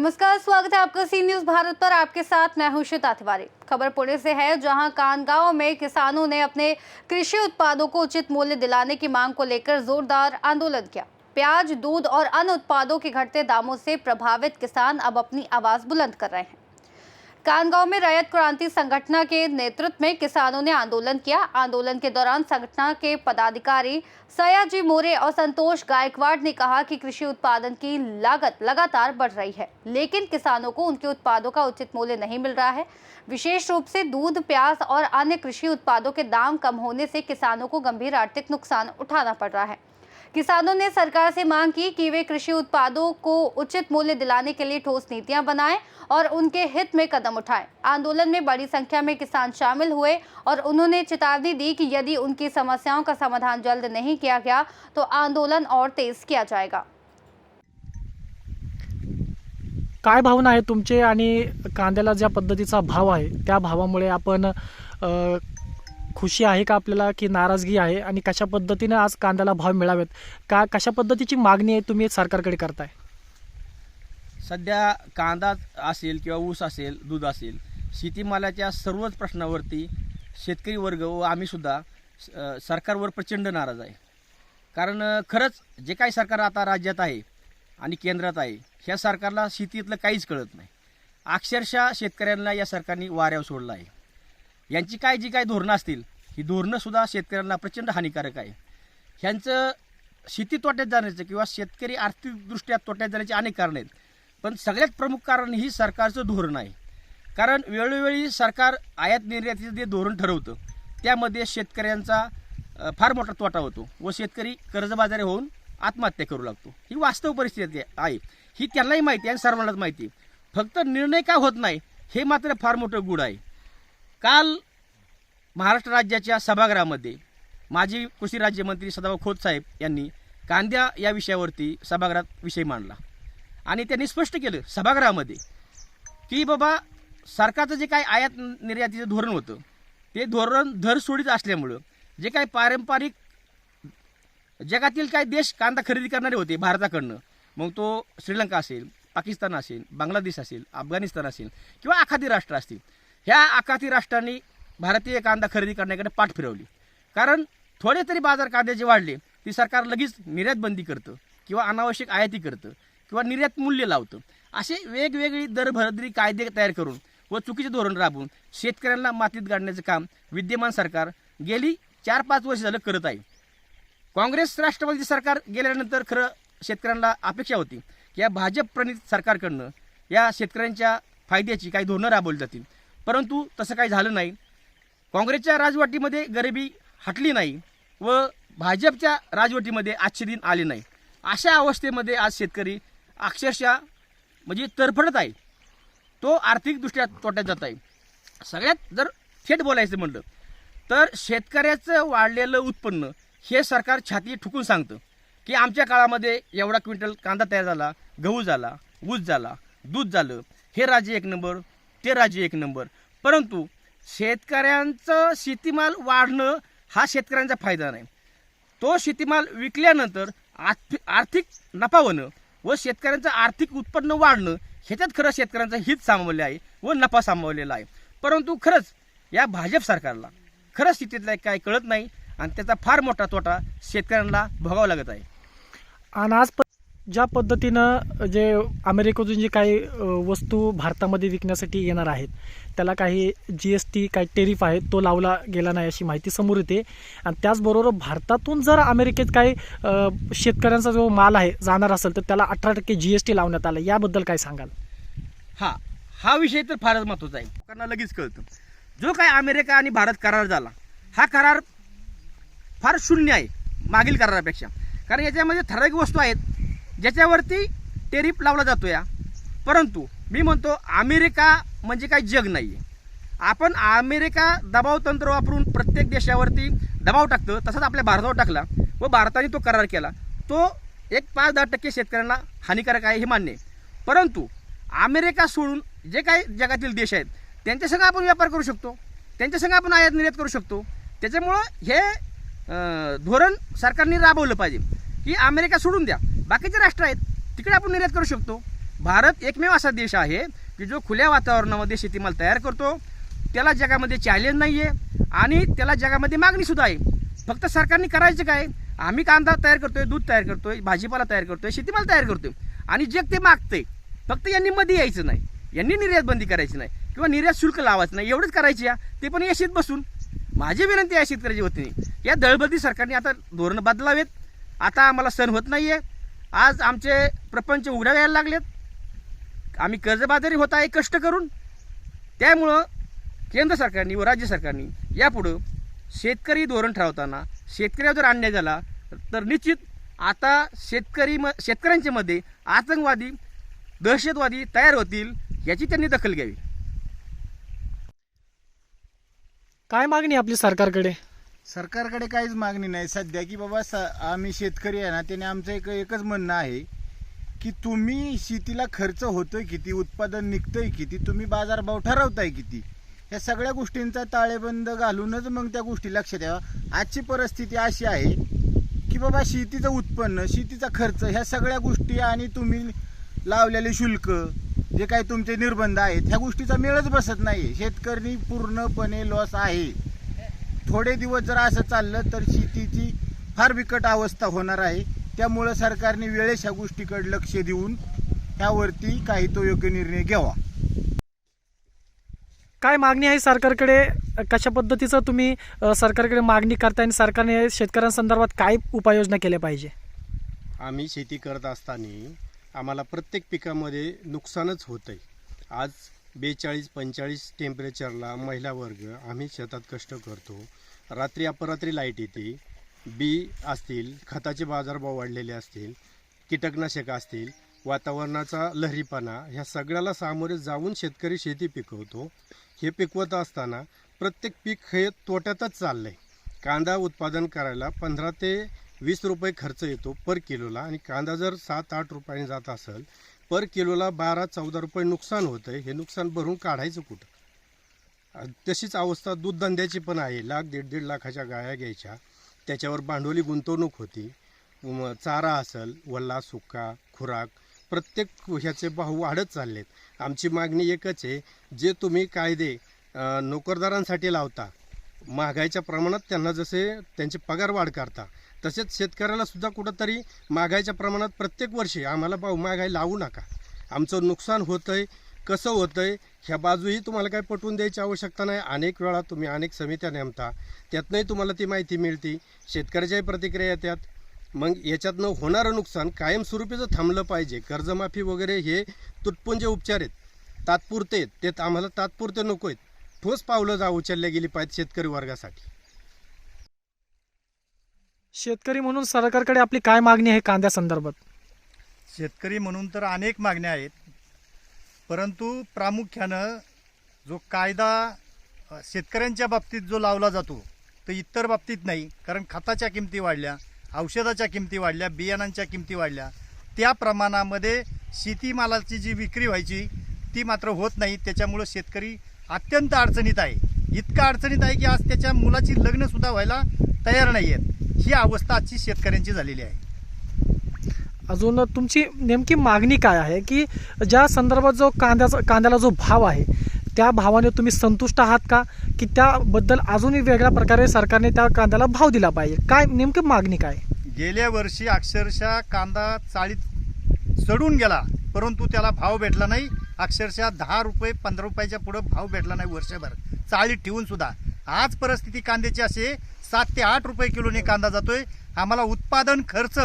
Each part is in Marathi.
नमस्कार, स्वागत है आपका सी न्यूज भारत पर। आपके साथ मैं हूं श्वेता तिवारी। खबर पुणे से है, जहां कानगांव में किसानों ने अपने कृषि उत्पादों को उचित मूल्य दिलाने की मांग को लेकर जोरदार आंदोलन किया। प्याज, दूध और अन्य उत्पादों के घटते दामों से प्रभावित किसान अब अपनी आवाज बुलंद कर रहे हैं। कानगांव में रैयत क्रांति संगठन के नेतृत्व में किसानों ने आंदोलन किया। आंदोलन के दौरान संगठन के पदाधिकारी सयाजी मोरे और संतोष गायकवाड़ ने कहा कि कृषि उत्पादन की लागत लगातार बढ़ रही है, लेकिन किसानों को उनके उत्पादों का उचित मूल्य नहीं मिल रहा है। विशेष रूप से दूध, प्याज और अन्य कृषि उत्पादों के दाम कम होने से किसानों को गंभीर आर्थिक नुकसान उठाना पड़ रहा है। किसानों ने सरकार से मांग की कि वे कृषि उत्पादों को उचित मूल्य दिलाने के लिए ठोस नीतियां बनाएं और उनके हित में कदम उठाएं। आंदोलन में बड़ी संख्या में किसान शामिल हुए और उन्होंने चेतावनी दी कि यदि उनकी समस्याओं का समाधान जल्द नहीं किया गया तो आंदोलन और तेज किया जाएगा। काय भावना आहे तुमचे आणि कांद्याला ज्या पद्धतीचा भाव आहे त्या भावामुळे आपण खुशी आहे का आपल्याला की नाराजगी आहे, आणि कशा पद्धतीने आज कांद्याला भाव मिळावेत का, कशा पद्धतीची मागणी आहे तुम्ही सरकारकडे करताय? सध्या कांदा असेल किंवा ऊस असेल, दूध असेल, शेतीमालाच्या सर्वच प्रश्नावरती शेतकरी वर्ग व आम्ही सुद्धा सरकारवर प्रचंड नाराज आहे। कारण खरंच जे काही सरकार आता राज्यात आहे आणि केंद्रात आहे, ह्या सरकारला शेतीतलं काहीच कळत नाही। अक्षरशः शेतकऱ्यांना या सरकारने वाऱ्यावर सोडलं आहे। यांची जी काही धोरणं असतील, ही धोरणं सुद्धा शेतकऱ्यांना प्रचंड हानिकारक आहे। ह्यांचं शेती तोट्यात जाण्याचं किंवा शेतकरी आर्थिकदृष्ट्या तोट्यात जाण्याची अनेक कारणं आहेत, पण सगळ्यात प्रमुख कारण ही सरकारचं धोरण आहे। कारण वेळोवेळी सरकार आयात निर्यातीचं जे धोरण ठरवतं त्यामध्ये शेतकऱ्यांचा फार मोठा तोटा होतो व शेतकरी कर्जबाजारी होऊन आत्महत्या करू लागतो। ही वास्तव परिस्थिती आहे, ही त्यांनाही माहिती आहे आणि सर्वांनाच माहिती आहे। फक्त निर्णय का होत नाही हे मात्र फार मोठं गुढ आहे। काल महाराष्ट्र राज्याच्या सभागृहामध्ये माजी कृषी राज्यमंत्री सदाभाऊ खोत साहेब यांनी कांद्या या विषयावरती सभागृहात विषय मांडला आणि त्यांनी स्पष्ट केलं सभागृहामध्ये की बाबा सरकारचं जे काही आयात निर्यातीचं धोरण होतं ते धोरण धरसोडीत असल्यामुळं जे काही पारंपरिक जगातील काही देश कांदा खरेदी करणारे होते भारताकडनं, मग तो श्रीलंका असेल, पाकिस्तान असेल, बांगलादेश असेल, अफगाणिस्तान असेल किंवा आखाती राष्ट्र असतील, ह्या आखाती राष्ट्रांनी भारतीय कांदा खरेदी करण्याकडे पाठ फिरवली। कारण थोडे तरी बाजार कांद्याचे वाढले ती सरकार लगेच निर्यात बंदी करतं किंवा अनावश्यक आयाती करतं किंवा निर्यात मूल्य लावतं। असे वेगवेगळी दरभरदरी कायदे तयार करून व चुकीचे धोरण राबवून शेतकऱ्यांना मातीत गाडण्याचं काम विद्यमान सरकार गेली 4-5 वर्ष झालं करत आहे। काँग्रेस राष्ट्रवादी सरकार गेल्यानंतर खरं शेतकऱ्यांना अपेक्षा होती की या भाजप प्रणित सरकारकडनं या शेतकऱ्यांच्या फायद्याची काही धोरणं राबवली जातील, परंतु तसं काही झालं नाही। काँग्रेसच्या राजवटीमध्ये गरिबी हटली नाही व भाजपच्या राजवटीमध्ये आजचे दिन आले नाही। अशा अवस्थेमध्ये आज शेतकरी अक्षरशः म्हणजे तरफडत आहे, तो आर्थिकदृष्ट्या तोट्यात जात आहे। सगळ्यात जर थेट बोलायचं म्हटलं तर शेतकऱ्याचं वाढलेलं उत्पन्न हे सरकार छाती ठुकून सांगतं की आमच्या काळामध्ये एवढा क्विंटल कांदा तयार झाला, गहू झाला, ऊस झाला, दूध झालं, हे राज्य 1 नंबर, ते राज्य 1 नंबर। परंतु शेतकऱ्यांचं शेतीमाल वाढणं हा शेतकऱ्यांचा फायदा नाही। तो शेतीमाल विकल्यानंतर आर्थिक नफा होणं व शेतकऱ्यांचं आर्थिक उत्पन्न वाढणं ह्याच्यात खरं शेतकऱ्यांचं हित सामावले आहे व नफा सामावलेला आहे। परंतु खरंच या भाजप सरकारला खरंच शेतीतलं काही कळत नाही आणि त्याचा फार मोठा तोटा शेतकऱ्यांना भोगावा लागत आहे। आणि आज ज्या पद्धतीनं जे अमेरिकेतून जे काही वस्तू भारतामध्ये विकण्यासाठी येणार आहेत त्याला काही GST काही टेरिफ आहे तो लावला गेला नाही अशी माहिती समोर येते। आणि त्याचबरोबर भारतातून जर अमेरिकेत काही शेतकऱ्यांचा जो माल आहे जाणार असेल तर त्याला 18% GST लावण्यात आलं, याबद्दल काय सांगाल? हा विषय तर फारच महत्त्वाचा आहे। लोकांना लगेच कळतं जो काही अमेरिका आणि भारत करार झाला हा करार फार शून्य आहे मागील करारापेक्षा। कारण याच्यामध्ये ठराविक वस्तू आहेत ज्याच्यावरती टेरिफ लावला जातो या, परंतु मी म्हणतो अमेरिका म्हणजे काही जग नाही आहे। आपण अमेरिका दबाव तंत्र वापरून प्रत्येक देशावरती दबाव टाकतं, तसंच आपल्या भारतावर टाकला व भारताने तो करार केला, तो एक 5-10% शेतकऱ्यांना हानिकारक आहे हे मान्य आहे। परंतु अमेरिका सोडून जे काही जगातील देश आहेत त्यांच्यासंग आपण व्यापार करू शकतो, त्यांच्यासंग आपण आयात निर्यात करू शकतो। त्याच्यामुळं हे धोरण सरकारने राबवलं पाहिजे की अमेरिका सोडून द्या, बाकीचे राष्ट्र आहेत तिकडे आपण निर्यात करू शकतो। भारत एकमेव असा देश आहे की जो खुल्या वातावरणामध्ये शेतीमाल तयार करतो, त्याला जगामध्ये चॅलेंज नाही आहे आणि त्याला जगामध्ये मागणीसुद्धा आहे. फक्त सरकारने करायचं काय, आम्ही कांदा तयार करतोय, दूध तयार करतोय, भाजीपाला तयार करतोय, शेतीमाल तयार करतोय आणि जग ते मागतंय. फक्त यांनी मध्ये यायचं नाही, यांनी निर्यात बंदी करायची नाही किंवा निर्यात शुल्क लावायचं नाही, एवढंच करायची आहे. ते पण यशीत बसून. माझी विनंती आहे शेतकऱ्याची वतीने, या दळबद्दी सरकारने आता धोरण बदलावेत. आता आम्हाला सण होत नाही आहे. आज आमचे प्रपंच उघड्या यायला लागलेत, आम्ही कर्जबाजारी होत आहे कष्ट करून. त्यामुळं केंद्र सरकारने व राज्य सरकारने यापुढं शेतकरी धोरण ठरवताना शेतकऱ्यावर जर अन्याय झाला तर निश्चित आता शेतकऱ्यांच्या मध्ये आतंकवादी, दहशतवादी तयार होतील, याची त्यांनी दखल घ्यावी. काय मागणी आपली सरकारकडे? सरकारकडे काहीच मागणी नाही सध्या, की बाबा आम्ही शेतकरी आहे ना, त्याने आमचं एकच म्हणणं आहे की तुम्ही शेतीला खर्च होतोय किती, उत्पादन निघतंय किती, तुम्ही बाजारभाव ठरवताय किती, ह्या सगळ्या गोष्टींचा ताळेबंद घालूनच मग त्या गोष्टी लक्षात ठेवा. आजची परिस्थिती अशी आहे की बाबा शेतीचं उत्पन्न, शेतीचा खर्च, ह्या सगळ्या गोष्टी आणि तुम्ही लावलेले शुल्क, जे काही तुमचे निर्बंध आहेत, ह्या गोष्टीचा मेळच बसत नाही. शेतकरी पूर्णपणे लॉस आहे. थोडे दिवस जर असं चाललं तर शेतीची फार बिकट अवस्था होणार आहे. त्यामुळं सरकारने वेळेस ह्या गोष्टीकडे लक्ष देऊन ह्यावरती काही तो योग्य निर्णय घ्यावा. काय मागणी आहे सरकारकडे? कशा पद्धतीचं तुम्ही सरकारकडे मागणी करता आणि सरकारने शेतकऱ्यांसंदर्भात काय उपाययोजना केल्या पाहिजे? आम्ही शेती करत असताना आम्हाला प्रत्येक पिकामध्ये नुकसानच होतं आहे. आज 42-45 टेम्परेचरला महिला वर्ग आम्ही शेतात कष्ट करतो. रात्री अपरात्री लाईट येते. बी असतील, खताचे बाजारभाव वाढलेले असतील, कीटकनाशक असतील, वातावरणाचा लहरीपणा, ह्या सगळ्याला सामोरे जाऊन शेतकरी शेती पिकवतो. हे पिकवत असताना प्रत्येक पीक हे तोट्यातच चाललं आहे. कांदा उत्पादन करायला 15 ते 20 रुपये खर्च येतो पर किलोला आणि कांदा जर 7-8 रुपयांनी जात असेल पर किलोला 12-14 रुपये नुकसान होतं आहे. हे नुकसान भरून काढायचं कुठं? तशीच अवस्था दूध धंद्याची पण आहे. 1,00,000-1.5 लाखाच्या गाया घ्यायच्या, त्याच्यावर भांडवली गुंतवणूक होती. चारा असेल, वल्ला सुक्का खुराक, प्रत्येक ह्याचे भाव वाढत चाललेत. आमची मागणी एकच आहे, जे तुम्ही कायदे नोकरदारांसाठी लावता, महागाईच्या प्रमाणात त्यांना जसे त्यांचे पगार वाढ करता, तसेच शेतकऱ्याला सुद्धा कुठंतरी महागाईच्या प्रमाणात प्रत्येक वर्षी आम्हाला भाव महागाई लावू नका. आमचं नुकसान होतंय, कसं होतंय ह्या बाजूही तुम्हाला काही पटवून द्यायची आवश्यकता नाही. अनेक वेळा तुम्ही अनेक समित्या नेमता, त्यातनंही तुम्हाला ती माहिती मिळते, शेतकऱ्याच्याही प्रतिक्रिया येतात. मग याच्यातनं होणारं नुकसान कायमस्वरूपी जर थांबलं पाहिजे. कर्जमाफी वगैरे हे तुटपुंजे उपचार आहेत, तात्पुरते आहेत. ते आम्हाला तात्पुरते नको आहेत. ठोस पावलं उचलल्या गेली पाहिजेत शेतकरी वर्गासाठी. शेतकरी म्हणून सरकारकडे आपली काय मागणी आहे कांद्यासंदर्भात? शेतकरी म्हणून तर अनेक मागण्या आहेत, परंतु प्रामुख्यानं जो कायदा शेतकऱ्यांच्या बाबतीत जो लावला जातो तो इतर बाबतीत नाही. कारण खताच्या किमती वाढल्या, औषधाच्या किमती वाढल्या, बियाणांच्या किमती वाढल्या. त्या प्रमाणामध्ये शेतीमालाची जी विक्री व्हायची ती मात्र होत नाही. त्याच्यामुळं शेतकरी अत्यंत अडचणीत आहे. इतका अडचणीत आहे की आज त्याच्या मुलाची लग्नसुद्धा व्हायला तयार नाही आहेत. ही अवस्था आजची शेतकऱ्यांची झालेली आहे. अजून तुमची नेमकी मागणी काय आहे, की ज्या संदर्भात जो कांद्याला जो भाव आहे त्या भावाने तुम्ही संतुष्ट आहात का, की त्याबद्दल अजूनही वेगळ्या प्रकारे सरकारने त्या कांद्याला भाव दिला पाहिजे? काय नेमकी मागणी काय? गेल्या वर्षी अक्षरशः कांदा चाळीत चढून गेला, परंतु त्याला भाव भेटला नाही. अक्षरशः 10 रुपये 15 रुपयाच्या पुढं भाव भेटला नाही वर्षभर चाळीत ठेवून सुद्धा. आज परिस्थिती कांद्याची अशी 7 ते 8 रुपये किलोने कांदा जातोय. आम्हाला उत्पादन खर्च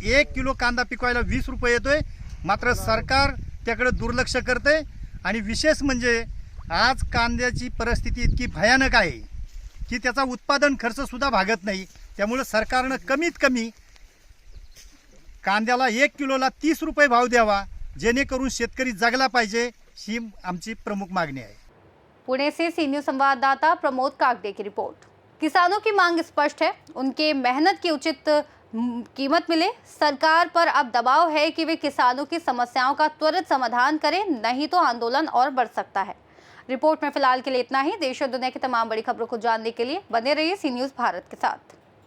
1 किलो कांदा पिकवायला 20 रुपये येतोय. मात्र सरकार त्याकडे दुर्लक्ष करते. आणि विशेष म्हणजे आज कांद्याची परिस्थिती इतकी भयानक आहे की त्याचा उत्पादन खर्च सुद्धा भागत नाही. त्यामुळे सरकारनं कमीत कमी कांद्याला 1 किलोला 30 रुपये भाव द्यावा, जेणेकरून शेतकरी जगला पाहिजे. ही आमची प्रमुख मागणी आहे. पुणे से सी न्यूज़ संवाददाता प्रमोद काकड़े की रिपोर्ट। किसानों की मांग स्पष्ट है, उनके मेहनत की उचित कीमत मिले। सरकार पर अब दबाव है कि वे किसानों की समस्याओं का त्वरित समाधान करें, नहीं तो आंदोलन और बढ़ सकता है। रिपोर्ट में फिलहाल के लिए इतना ही। देश और दुनिया की तमाम बड़ी खबरों को जानने के लिए बने रहिए सी न्यूज़ भारत के साथ।